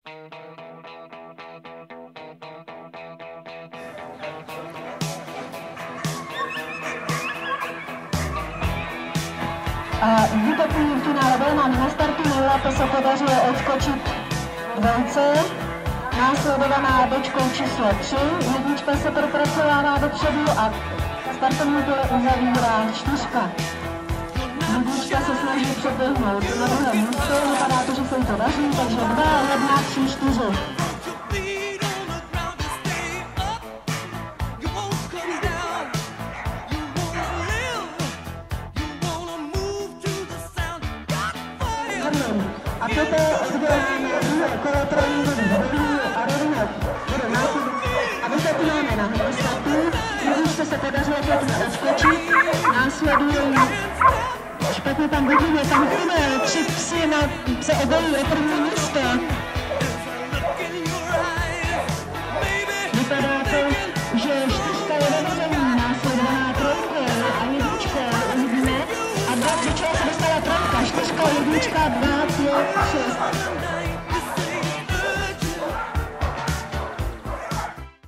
Útočník v finále Belmont na startu nejlépe se podařilo odskočit dvojce, následovaná dočkou číslo 3. Jednička se propracovává dopředu a startovní pole uzavírá 4. Jednička se snaží předběhnout na druhém místě, vypadá to, že se jí to daří, takže 2, 1, 3, 4. A toto bude kolo tréninku a rovně bude nákup a vysvětlíme na startu. Jedničce se podařilo pěkně odskočit, následuje špatně tam vidíme, tam chyběl 3 psy se obojí o první místo. Vypadá to, že 4 je vedení, následovaná 3 a jednička uvidíme. A do čeho se dostala 3, 4, jednička, 2, 5, 6.